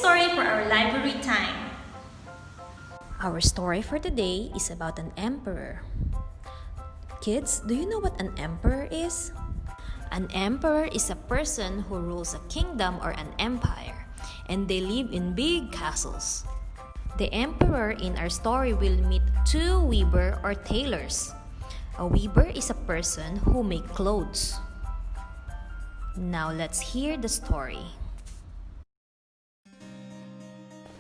story for our library time. Our story for today is about an emperor. Kids, do you know what an emperor is? An emperor is a person who rules a kingdom or an empire, and they live in big castles. The emperor in our story will meet two weaver or tailors. A weaver is a person who makes clothes. Now let's hear the story.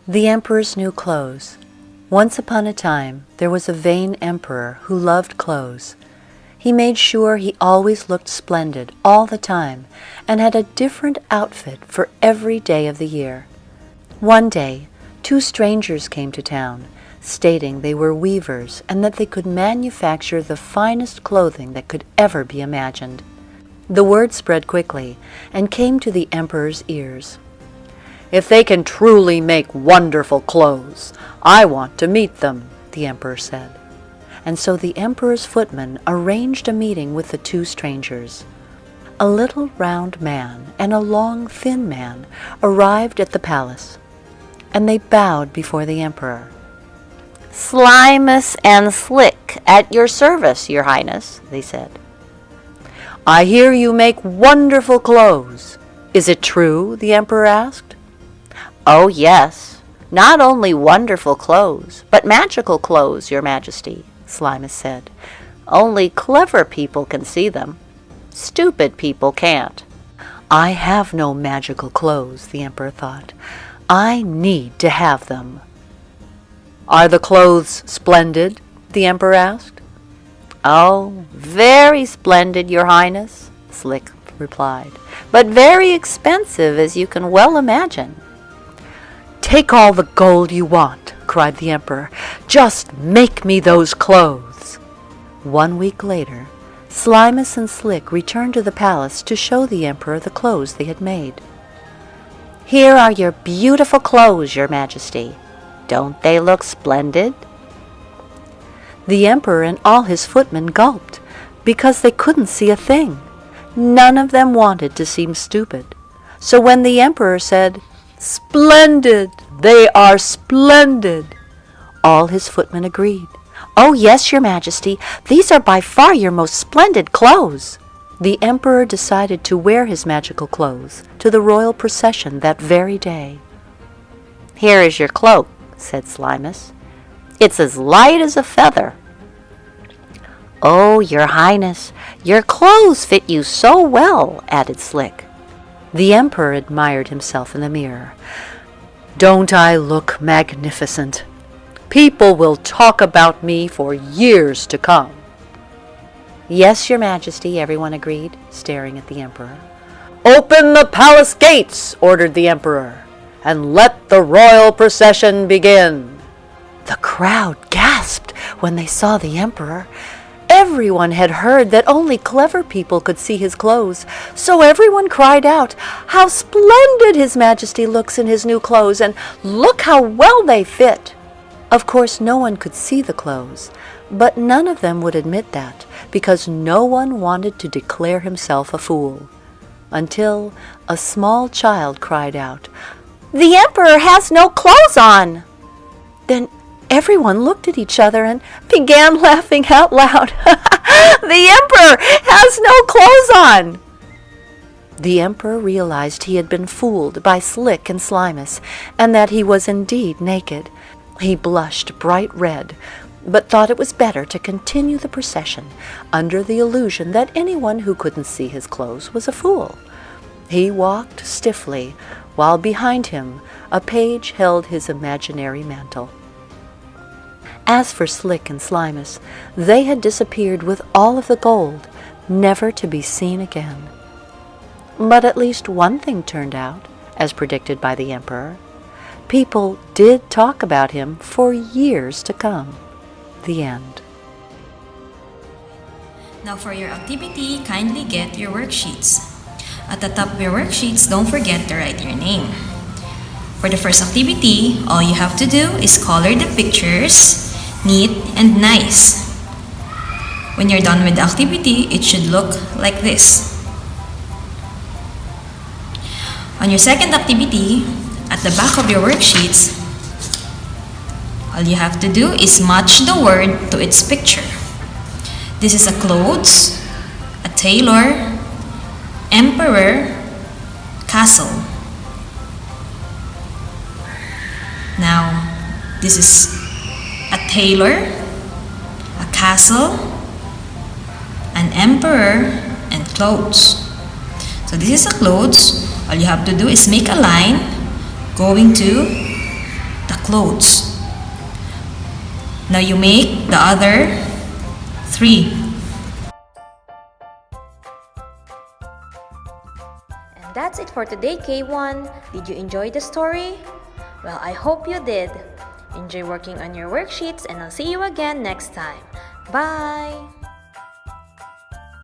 The Emperor's New Clothes. Once upon a time, there was a vain emperor who loved clothes. He made sure he always looked splendid all the time and had a different outfit for every day of the year. One day, two strangers came to town, stating they were weavers and that they could manufacture the finest clothing that could ever be imagined. The word spread quickly and came to the emperor's ears. "If they can truly make wonderful clothes, I want to meet them," the emperor said. And so the emperor's footman arranged a meeting with the two strangers. A little round man and a long thin man arrived at the palace, and they bowed before the emperor. "Slimus and Slick, at your service, your highness," they said. "I hear you make wonderful clothes. Is it true?" the emperor asked. "Oh, yes. Not only wonderful clothes, but magical clothes, your majesty," Slimus said. "Only clever people can see them. Stupid people can't." "I have no magical clothes," the emperor thought. "I need to have them." "Are the clothes splendid?" the emperor asked. "Oh, very splendid, your highness," Slick replied, "but very expensive, as you can well imagine." "Take all the gold you want," cried the emperor. "Just make me those clothes." 1 week later, Slimus and Slick returned to the palace to show the emperor the clothes they had made. "Here are your beautiful clothes, your majesty. Don't they look splendid?" The emperor and all his footmen gulped, because they couldn't see a thing. None of them wanted to seem stupid. So when the emperor said, "Splendid! They are splendid!" all his footmen agreed. "Oh, yes, your majesty. These are by far your most splendid clothes." The emperor decided to wear his magical clothes to the royal procession that very day. "Here is your cloak," said Slimus. "It's as light as a feather." "Oh, your highness, your clothes fit you so well," added Slick. The emperor admired himself in the mirror. "Don't I look magnificent? People will talk about me for years to come." "Yes, your majesty," everyone agreed, staring at the emperor. "Open the palace gates," ordered the emperor, "and let the royal procession begin." The crowd gasped when they saw the emperor. Everyone had heard that only clever people could see his clothes, so everyone cried out, "How splendid His Majesty looks in his new clothes, and look how well they fit!" Of course, no one could see the clothes, but none of them would admit that, because no one wanted to declare himself a fool. Until a small child cried out, "The emperor has no clothes on!" Then everyone looked at each other and began laughing out loud. "The emperor has no clothes on!" The emperor realized he had been fooled by Slick and Slimus, and that he was indeed naked. He blushed bright red, but thought it was better to continue the procession under the illusion that anyone who couldn't see his clothes was a fool. He walked stiffly, while behind him a page held his imaginary mantle. As for Slick and Slimus, they had disappeared with all of the gold, never to be seen again. But at least one thing turned out, as predicted by the emperor. People did talk about him for years to come. The end. Now for your activity, kindly get your worksheets. At the top of your worksheets, don't forget to write your name. For the first activity, all you have to do is color the pictures neat and nice. When you're done with the activity, it should look like this. On your second activity, at the back of your worksheets, all you have to do is match the word to its picture. This is a clothes, a tailor, emperor, castle. Now, this is a tailor, a castle, an emperor, and clothes. So this is a clothes. All you have to do is make a line going to the clothes. Now you make the other 3. And that's it for today, K1. Did you enjoy the story? Well, I hope you did. Enjoy working on your worksheets, and I'll see you again next time. Bye!